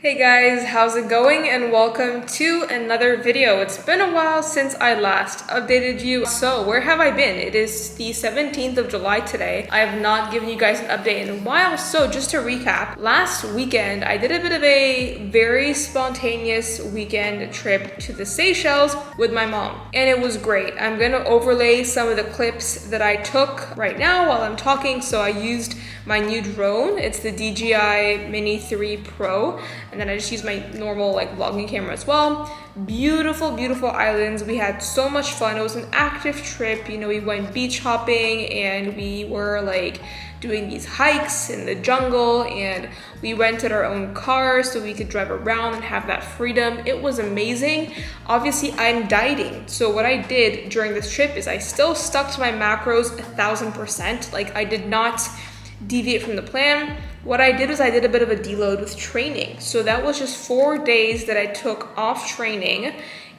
Hey guys, how's it going? And welcome to another video. It's been a while since I last updated you. So where have I been? It is the 17th of July today. I have not given you guys an update in a while. So just to recap, last weekend I did a bit of a very spontaneous weekend trip to the Seychelles with my mom. And it was great. I'm gonna overlay some of the clips that I took right now while I'm talking. So I used my new drone. It's the DJI Mini 3 Pro. And then I just used my normal vlogging camera as well. Beautiful, beautiful islands. We had so much fun. It was an active trip. You know, we went beach hopping and we were doing these hikes in the jungle, and we rented our own car so we could drive around and have that freedom. It was amazing. Obviously, I'm dieting. So what I did during this trip is I still stuck to my macros 1000%. I did not deviate from the plan. What I did was I did a bit of a deload with training. So that was just 4 days that I took off training,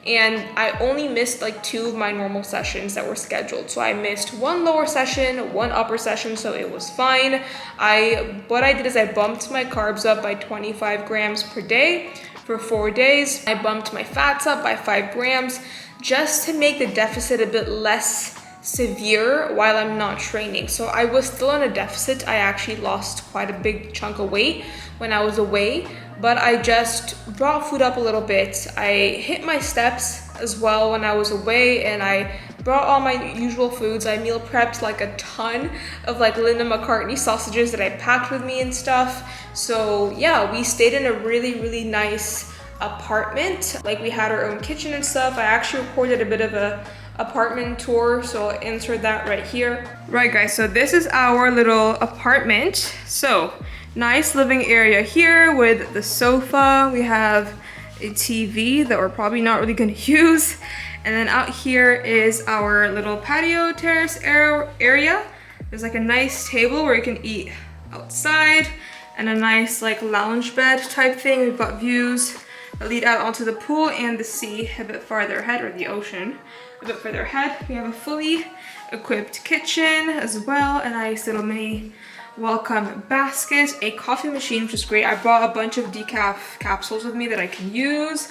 and I only missed 2 of my normal sessions that were scheduled. So I missed 1 lower session, 1 upper session, so it was fine. What I did is I bumped my carbs up by 25 grams per day for 4 days. I bumped my fats up by 5 grams just to make the deficit a bit less severe while I'm not training. So I was still on a deficit. I actually lost quite a big chunk of weight when I was away, but I just brought food up a little bit. I hit my steps as well when I was away, and I brought all my usual foods. I meal prepped a ton of Linda McCartney sausages that I packed with me and stuff. So yeah, we stayed in a really, really nice apartment. We had our own kitchen and stuff. I actually recorded a bit of a apartment tour, so I'll insert that right here. Right guys, so this is our little apartment. So nice living area here with the sofa. We have a TV that we're probably not really gonna use. And then out here is our little patio terrace area. There's a nice table where you can eat outside, and a nice lounge bed type thing. We've got views that lead out onto the pool and the sea a bit farther ahead, or the ocean a bit further ahead. We have a fully equipped kitchen as well, a nice little mini welcome basket, a coffee machine, which is great. I brought a bunch of decaf capsules with me that I can use,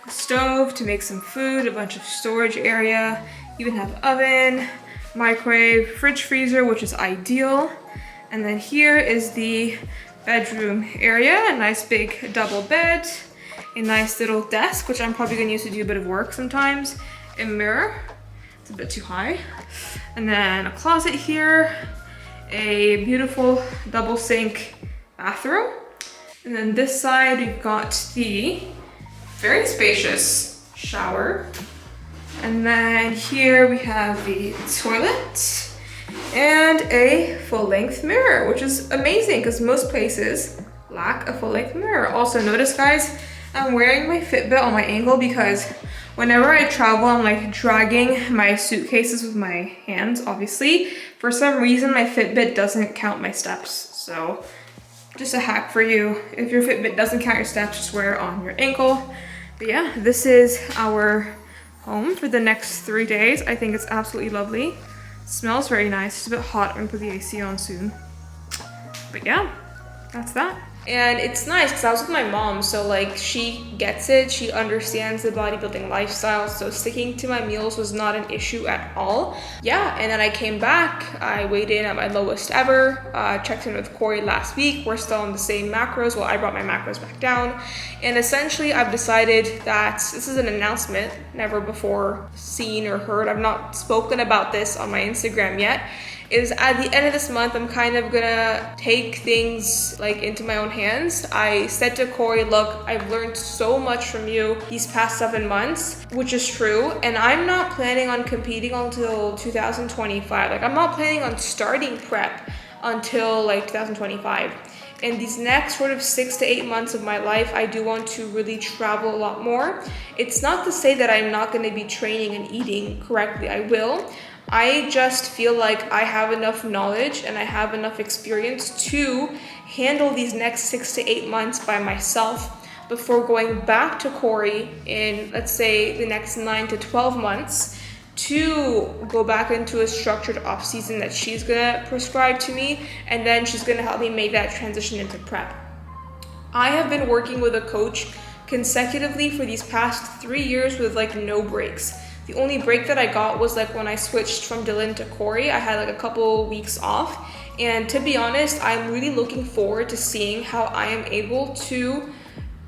a stove to make some food, a bunch of storage area, even have oven, microwave, fridge, freezer, which is ideal. And then here is the bedroom area, a nice big double bed, a nice little desk, which I'm probably gonna use to do a bit of work sometimes, a mirror, it's a bit too high, and then a closet here, a beautiful double sink bathroom, and then this side we've got the very spacious shower, and then here we have the toilet and a full-length mirror, which is amazing because most places lack a full-length mirror. Also notice guys, I'm wearing my Fitbit on my ankle because whenever I travel, I'm dragging my suitcases with my hands, obviously. For some reason, my Fitbit doesn't count my steps. So just a hack for you. If your Fitbit doesn't count your steps, just wear it on your ankle. But yeah, this is our home for the next 3 days. I think it's absolutely lovely. It smells very nice. It's a bit hot. I'm gonna put the AC on soon. But yeah, that's that. And it's nice because I was with my mom, so she gets it, she understands the bodybuilding lifestyle, so sticking to my meals was not an issue at all. Yeah, and then I came back, I weighed in at my lowest ever, checked in with Corey last week, we're still on the same macros. Well, I brought my macros back down, and essentially I've decided that this is an announcement, never before seen or heard. I've not spoken about this on my Instagram yet. Is at the end of this month, I'm kind of gonna take things into my own hands. I said to Corey, look, I've learned so much from you these past 7 months, which is true. And I'm not planning on competing until 2025. I'm not planning on starting prep until 2025. In these next sort of 6 to 8 months of my life, I do want to really travel a lot more. It's not to say that I'm not gonna be training and eating correctly, I will. I just feel like I have enough knowledge and I have enough experience to handle these next 6 to 8 months by myself before going back to Corey in, let's say, the next 9 to 12 months to go back into a structured off season that she's gonna prescribe to me, and then she's gonna help me make that transition into prep. I have been working with a coach consecutively for these past 3 years with like no breaks. The only break that I got was like when I switched from Dylan to Corey. I had like a couple weeks off. And to be honest, I'm really looking forward to seeing how I am able to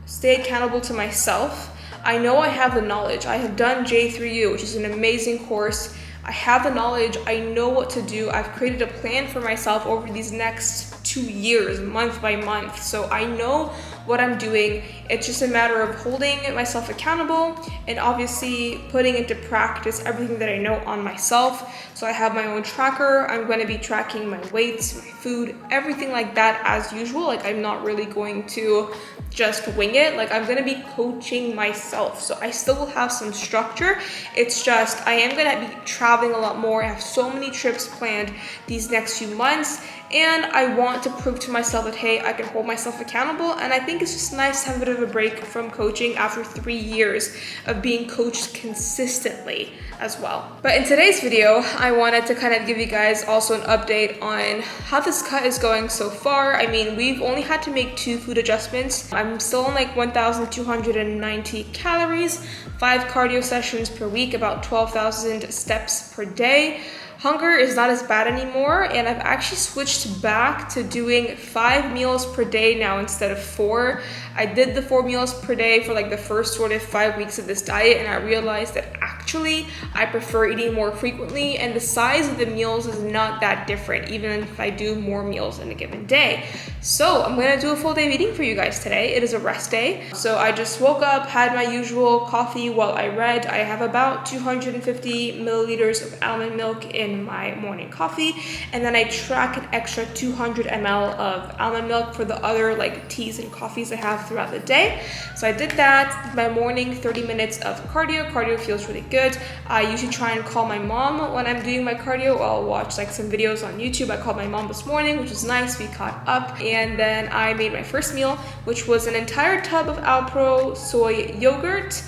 stay accountable to myself. I know I have the knowledge. I have done J3U, which is an amazing course. I have the knowledge. I know what to do. I've created a plan for myself over these next 2 years, month by month. So I know what I'm doing. It's just a matter of holding myself accountable and obviously putting into practice everything that I know on myself. So I have my own tracker. I'm going to be tracking my weights, my food, everything like that as usual. Like I'm not really going to just wing it. Like I'm going to be coaching myself. So I still will have some structure. It's just I am going to be traveling a lot more. I have so many trips planned these next few months. And I want to prove to myself that, hey, I can hold myself accountable. And I think it's just nice to have a bit of a break from coaching after 3 years of being coached consistently as well. But in today's video, I wanted to kind of give you guys also an update on how this cut is going so far. I mean, we've only had to make 2 food adjustments. I'm still on like 1,290 calories, 5 cardio sessions per week, about 12,000 steps per day. Hunger is not as bad anymore, and I've actually switched back to doing 5 meals per day now instead of 4. I did the 4 meals per day for like the first sort of 5 weeks of this diet, and I realized that actually I prefer eating more frequently, and the size of the meals is not that different, even if I do more meals in a given day. So I'm gonna do a full day of eating for you guys today. It is a rest day. So I just woke up, had my usual coffee while I read. I have about 250 milliliters of almond milk in my morning coffee, and then I track an extra 200 ml of almond milk for the other like teas and coffees I have throughout the day. So I did that. My morning 30 minutes of cardio. Cardio feels really good. I usually try and call my mom when I'm doing my cardio. I'll watch like some videos on YouTube. I called my mom this morning, which was nice. We caught up, and then I made my first meal, which was an entire tub of Alpro soy yogurt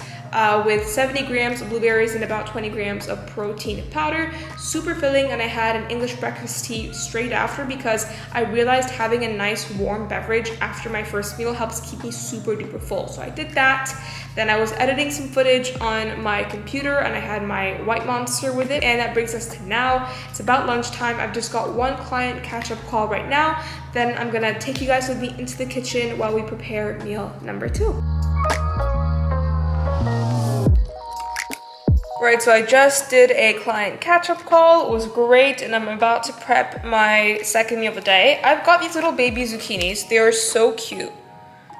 with 70 grams of blueberries and about 20 grams of protein powder. Super filling, and I had an English breakfast tea straight after because I realized having a nice warm beverage after my first meal helps keep me super duper full. So I did that. Then I was editing some footage on my computer, and I had my white monster with it, and that brings us to now. It's about lunchtime. I've just got one client catch-up call right now. Then I'm gonna take you guys with me into the kitchen while we prepare meal number 2. Right, so I just did a client catch-up call. It was great, and I'm about to prep my second meal of the day. I've got these little baby zucchinis. They are so cute.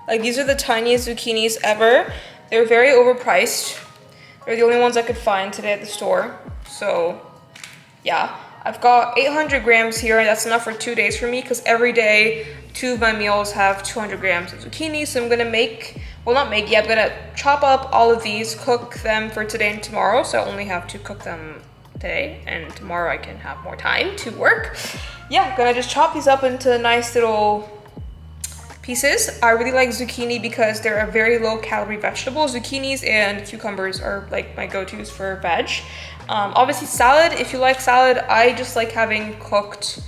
Like, these are the tiniest zucchinis ever. They're very overpriced. They're the only ones I could find today at the store. So, yeah. I've got 800 grams here, and that's enough for 2 days for me because every day, 2 of my meals have 200 grams of zucchini. So I'm gonna I'm gonna chop up all of these, cook them for today and tomorrow. So I only have to cook them today, and tomorrow I can have more time to work. Yeah, I'm gonna just chop these up into nice little pieces. I really like zucchini because they're a very low calorie vegetable. Zucchinis and cucumbers are like my go-tos for veg. Obviously salad, if you like salad. I just like having cooked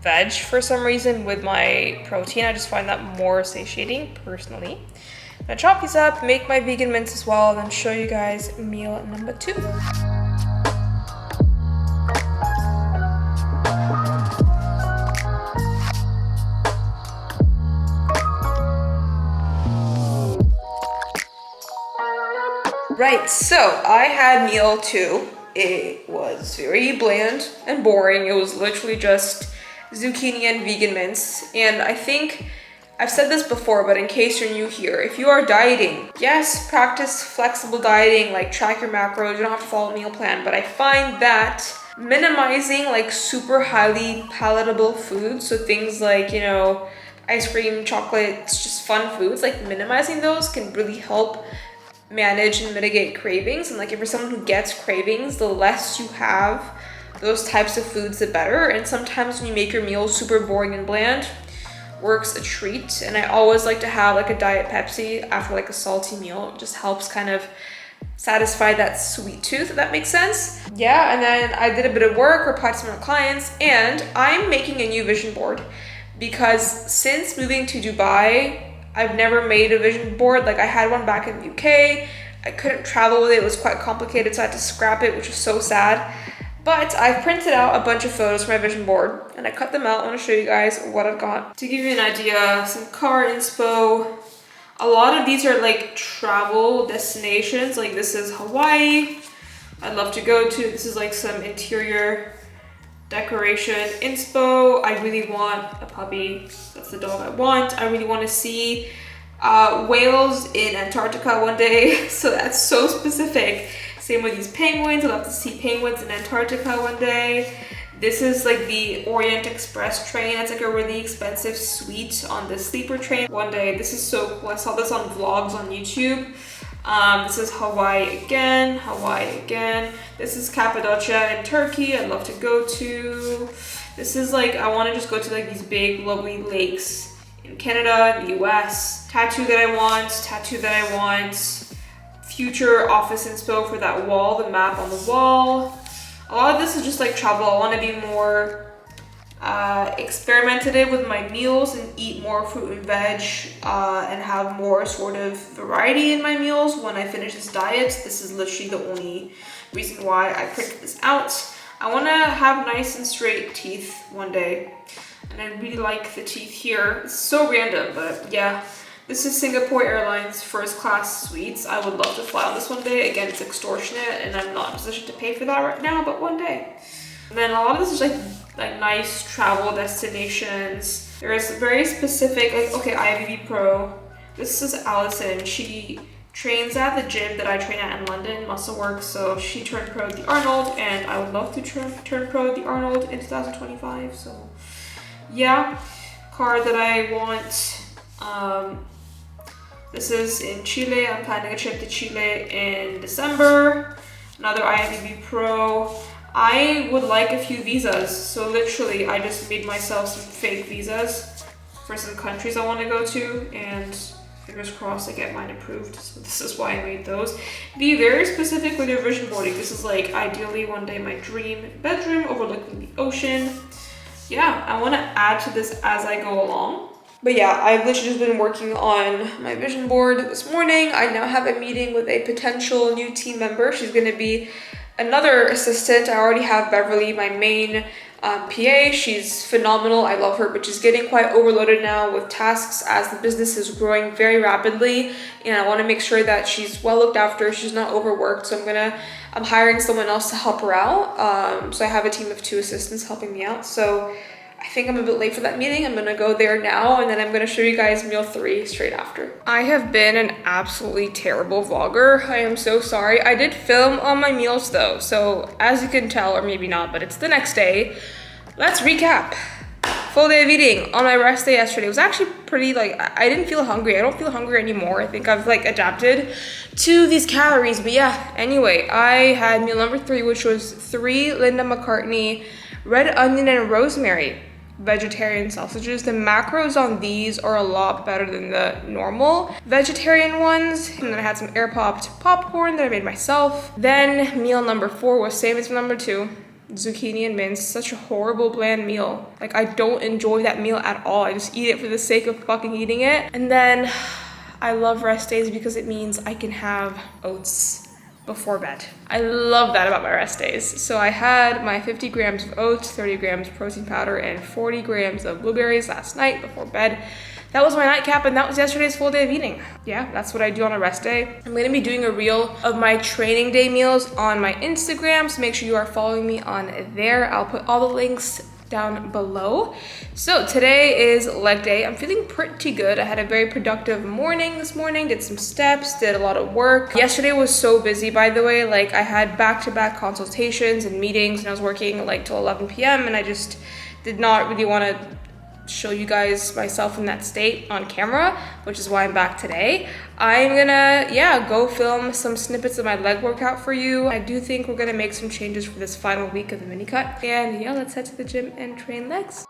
veg for some reason with my protein. I just find that more satiating personally. I'm gonna chop these up, make my vegan mince as well, and then show you guys meal number 2. Right, so I had meal 2. It was very bland and boring. It was literally just zucchini and vegan mince. And I think I've said this before, but in case you're new here, if you are dieting, yes, practice flexible dieting, like track your macros, you don't have to follow a meal plan, but I find that minimizing like super highly palatable foods, so things like, you know, ice cream, chocolate, it's just fun foods, like minimizing those can really help manage and mitigate cravings. And like if you're someone who gets cravings, the less you have those types of foods, the better. And sometimes when you make your meals super boring and bland, works a treat. And I always like to have like a Diet Pepsi after like a salty meal. It just helps kind of satisfy that sweet tooth, if that makes sense. Yeah, and then I did a bit of work, replied to some of my clients, and I'm making a new vision board because since moving to Dubai, I've never made a vision board. Like I had one back in the UK. I couldn't travel with it. It was quite complicated, so I had to scrap it, which was so sad. But I've printed out a bunch of photos for my vision board and I cut them out. I want to show you guys what I've got. To give you an idea, some car inspo. A lot of these are like travel destinations. Like this is Hawaii. I'd love to go to. This is like some interior decoration inspo. I really want a puppy. That's the dog I want. I really want to see whales in Antarctica one day. So that's so specific. Same with these penguins. I'd love to see penguins in Antarctica one day. This is like the Orient Express train. It's like a really expensive suite on the sleeper train one day. This is so cool. I saw this on vlogs on YouTube. This is Hawaii again, Hawaii again. This is Cappadocia in Turkey. I'd love to go to. This is like, I want to just go to like these big lovely lakes in Canada, in the US. Tattoo that I want, tattoo that I want. Future office inspo for that wall, the map on the wall. A lot of this is just like travel. I want to be more experimentative with my meals and eat more fruit and veg and have more sort of variety in my meals when I finish this diet. This is literally the only reason why I printed this out. I want to have nice and straight teeth one day. And I really like the teeth here. It's so random, but yeah. This is Singapore Airlines first class suites. I would love to fly on this one day. Again, it's extortionate and I'm not in a position to pay for that right now, but one day. And then a lot of this is like nice travel destinations. There is very specific, like, okay, IFBB Pro. This is Allison. She trains at the gym that I train at in London, Muscle Work. So she turned pro at the Arnold and I would love to turn pro at the Arnold in 2025. So yeah, car that I want. This is in Chile. I'm planning a trip to Chile in December. Another IFBB Pro. I would like a few visas. So literally, I just made myself some fake visas for some countries I want to go to. And fingers crossed I get mine approved. So this is why I made those. Be very specific with your vision boarding. This is like ideally one day my dream bedroom overlooking the ocean. Yeah, I want to add to this as I go along. But yeah, I've literally just been working on my vision board this morning. I now have a meeting with a potential new team member. She's going to be another assistant. I already have Beverly, my main PA. She's phenomenal. I love her, but she's getting quite overloaded now with tasks as the business is growing very rapidly. And I want to make sure that she's well looked after. She's not overworked. So I'm hiring someone else to help her out. So I have a team of 2 assistants helping me out. So I think I'm a bit late for that meeting. I'm gonna go there now and then I'm gonna show you guys meal 3 straight after. I have been an absolutely terrible vlogger. I am so sorry. I did film all my meals though. So as you can tell, or maybe not, but it's the next day. Let's recap. Full day of eating on my rest day yesterday. It was actually pretty I didn't feel hungry. I don't feel hungry anymore. I think I've adapted to these calories. But yeah, anyway, I had meal number 3, which was 3 Linda McCartney red onion and rosemary vegetarian sausages. The macros on these are a lot better than the normal vegetarian ones. And then I had some air popped popcorn that I made myself. Then meal number 4 was same as number 2, zucchini and mince. Such a horrible bland meal. Like I don't enjoy that meal at all. I just eat it for the sake of fucking eating it. And then I love rest days because it means I can have oats before bed. I love that about my rest days. So I had my 50 grams of oats, 30 grams of protein powder, and 40 grams of blueberries last night before bed. That was my nightcap and that was yesterday's full day of eating. Yeah, that's what I do on a rest day. I'm gonna be doing a reel of my training day meals on my Instagram, so make sure you are following me on there. I'll put all the links down below. So today is leg day. I'm feeling pretty good. I had a very productive morning this morning, did some steps, did a lot of work. Yesterday was so busy, by the way. I had back-to-back consultations and meetings and I was working till 11 p.m. and I just did not really want to show you guys myself in that state on camera, which is why I'm back today. I'm gonna, go film some snippets of my leg workout for you. I do think we're gonna make some changes for this final week of the mini cut. And yeah, let's head to the gym and train legs.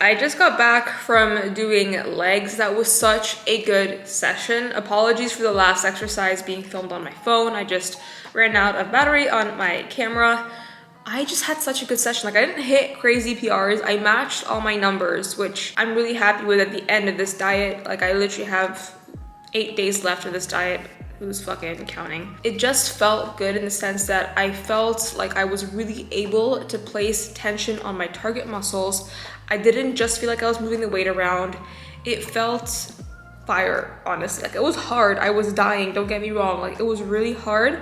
I just got back from doing legs. That was such a good session. Apologies for the last exercise being filmed on my phone. I just ran out of battery on my camera. I just had such a good session. Like, I didn't hit crazy PRs. I matched all my numbers, which I'm really happy with at the end of this diet. Like, I literally have 8 days left of this diet. Who's fucking counting? It just felt good in the sense that I felt like I was really able to place tension on my target muscles. I didn't just feel like I was moving the weight around. It felt fire, honestly. Like, it was hard. I was dying, don't get me wrong. Like, it was really hard,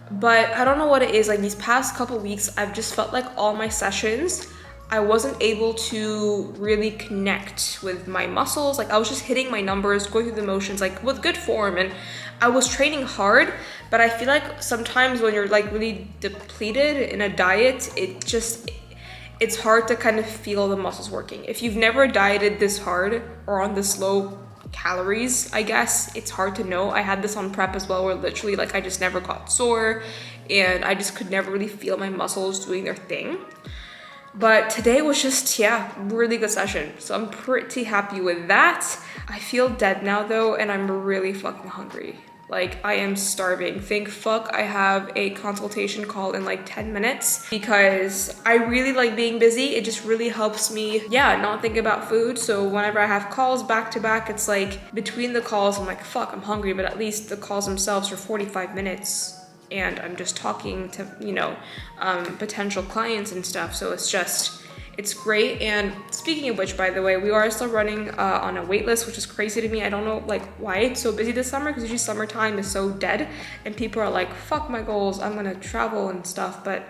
but I don't know what it is. Like, these past couple weeks, I've just felt like all my sessions, I wasn't able to really connect with my muscles. Like, I was just hitting my numbers, going through the motions, like with good form, and I was training hard, but I feel like sometimes when you're like really depleted in a diet, it's hard to kind of feel the muscles working. If you've never dieted this hard or on this low calories, I guess, it's hard to know. I had this on prep as well, where literally like I just never got sore and I just could never really feel my muscles doing their thing. But today was just, yeah, really good session. So I'm pretty happy with that. I feel dead now though, and I'm really fucking hungry. Like, I am starving. Thank fuck I have a consultation call in like 10 minutes because I really like being busy. It just really helps me, yeah, not think about food. So whenever I have calls back to back, it's like between the calls, I'm like, fuck, I'm hungry. But at least the calls themselves are 45 minutes. And I'm just talking to, you know, potential clients and stuff. So it's great. And speaking of which, by the way, we are still running on a wait list, which is crazy to me. I don't know like why it's so busy this summer, because usually summertime is so dead and people are like, fuck my goals, I'm gonna travel and stuff. But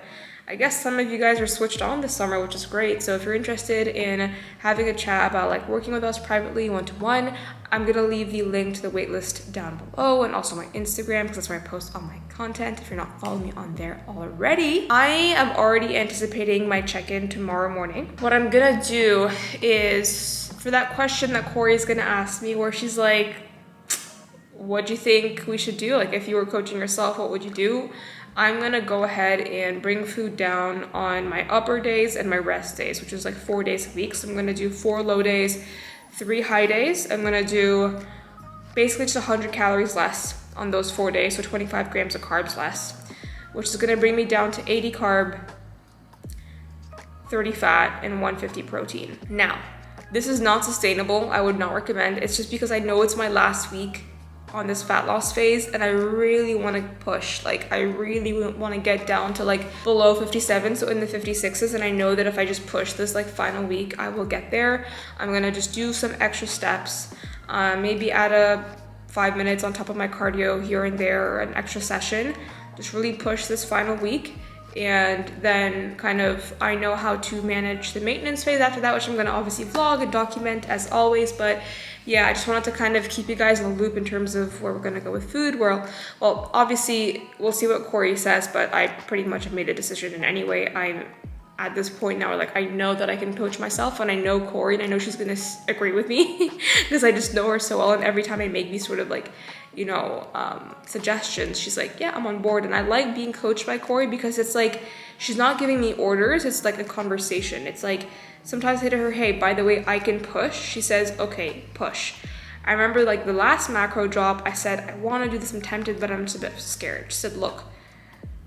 I guess some of you guys are switched on this summer, which is great. So if you're interested in having a chat about like working with us privately one-to-one, I'm gonna leave the link to the waitlist down below, and also my Instagram, because that's where I post all my content if you're not following me on there already. I am already anticipating my check-in tomorrow morning. What I'm gonna do is, for that question that Corey's gonna ask me, where she's like, what do you think we should do? Like, if you were coaching yourself, what would you do? I'm gonna go ahead and bring food down on my upper days and my rest days, which is like 4 days a week. So I'm gonna do 4 low days, 3 high days. I'm gonna do basically just 100 calories less on those 4 days, so 25 grams of carbs less, which is gonna bring me down to 80 carb, 30 fat, and 150 protein. Now, this is not sustainable. I would not recommend. It's just because I know it's my last week on this fat loss phase and I really want to push. Like, I really want to get down to like below 57, so in the 56s, and I know that if I just push this like final week, I will get there. I'm gonna just do some extra steps, maybe add a 5 minutes on top of my cardio here and there, or an extra session. Just really push this final week, and then kind of I know how to manage the maintenance phase after that, which I'm gonna obviously vlog and document as always. But yeah, I just wanted to kind of keep you guys in the loop in terms of where we're gonna go with food. Well, obviously we'll see what Corey says, but I pretty much have made a decision in any way. I'm at this point now where like I know that I can coach myself, and I know Corey, and I know she's gonna agree with me because I just know her so well. And every time I make these sort of like, you know, suggestions, she's like, yeah, I'm on board. And I like being coached by Corey because it's like, she's not giving me orders. It's like a conversation. It's like, sometimes I say to her, hey, by the way, I can push. She says, okay, push. I remember like the last macro drop, I said, I want to do this, I'm tempted, but I'm just a bit scared. She said, look,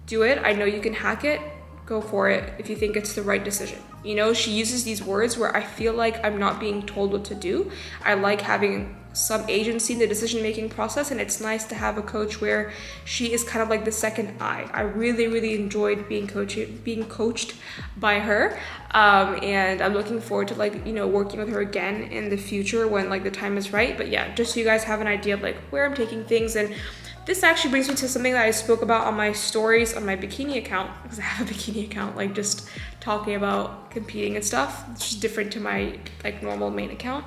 do it. I know you can hack it. Go for it if you think it's the right decision. You know, she uses these words where I feel like I'm not being told what to do. I like having some agency in the decision-making process, and it's nice to have a coach where she is kind of like the second eye. I really, really enjoyed being coached by her, and I'm looking forward to like, you know, working with her again in the future when like the time is right. But yeah, just so you guys have an idea of like where I'm taking things. And this actually brings me to something that I spoke about on my stories on my bikini account, because I have a bikini account, like just talking about competing and stuff, which is different to my like normal main account.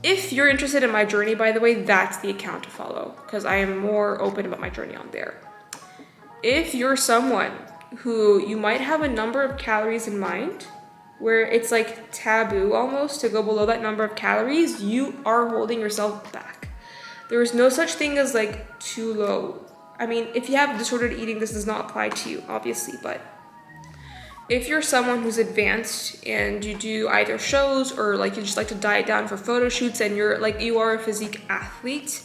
If you're interested in my journey, by the way, that's the account to follow, because I am more open about my journey on there. If you're someone who you might have a number of calories in mind, where it's like taboo almost to go below that number of calories, you are holding yourself back. There is no such thing as like too low. I mean, if you have disordered eating, this does not apply to you, obviously, but If you're someone who's advanced and you do either shows or like you just like to diet down for photo shoots and you are a physique athlete,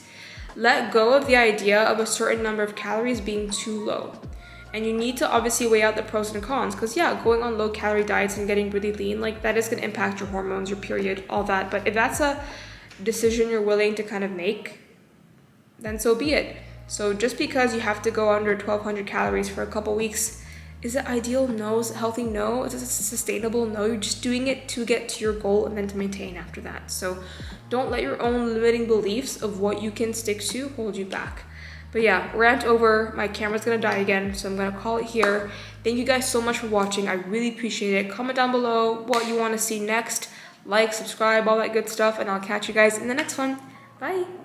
let go of the idea of a certain number of calories being too low. And you need to obviously weigh out the pros and cons, because yeah, going on low calorie diets and getting really lean, like that is going to impact your hormones, your period, all that. But if that's a decision you're willing to kind of make, then so be it. So just because you have to go under 1200 calories for a couple weeks, is it ideal? No. Is it healthy? No. Is it sustainable? No. You're just doing it to get to your goal and then to maintain after that. So don't let your own limiting beliefs of what you can stick to hold you back. But yeah, rant over. My camera's gonna die again, so I'm gonna call it here. Thank you guys so much for watching. I really appreciate it. Comment down below what you want to see next. Like, subscribe, all that good stuff, and I'll catch you guys in the next one. Bye.